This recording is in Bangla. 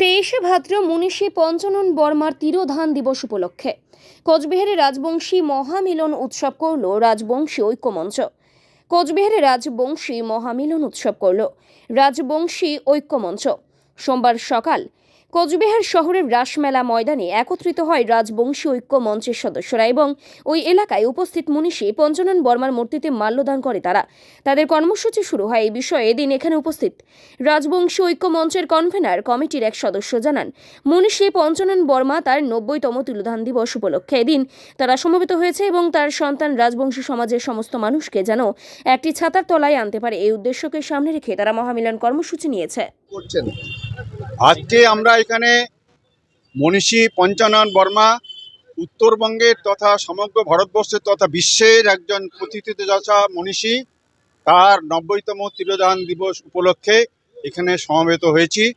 23শে ভাদ্র মনীষী পঞ্চানন বর্মার তিরোধান দিবস উপলক্ষে কোচবিহারে রাজবংশী মহামিলন উৎসব করল রাজবংশী ঐক্যমঞ্চ। কোচবিহারে রাজবংশী মহামিলন উৎসব করল রাজবংশী ঐক্যমঞ্চ। সোমবার সকাল কোচবিহার শহরের রাসমেলা ময়দানে একত্রিত হয় রাজবংশী ঐক্য মঞ্চের সদস্যরা এবং ওই এলাকায় উপস্থিত মনীষী পঞ্চানন বর্মার মূর্তিতে মাল্যদান করে তারা। তাদের কর্মসূচি শুরু হয়। এই বিষয়ে এদিন এখানে উপস্থিত রাজবংশী ঐক্য মঞ্চের কনভেনার কমিটির এক সদস্য জানান, মনীষী পঞ্চানন বর্মা তার 90তম তিরোধান দিবস উপলক্ষে এদিন তারা সমবেত হয়েছে এবং তার সন্তান রাজবংশী সমাজের সমস্ত মানুষকে যেন একটি ছাতার তলায় আনতে পারে, এই উদ্দেশ্যকে সামনে রেখে তারা মহামিলন কর্মসূচি নিয়েছে। আজকে আমরা এখানে মনীষী পঞ্চানন বর্মা উত্তরবঙ্গের তথা সমগ্র ভারতবর্ষের তথা বিশ্বের একজন প্রথিতযশা মনীষী, তার 90তম তিরোধান দিবস উপলক্ষে এখানে সমবেত হয়েছি।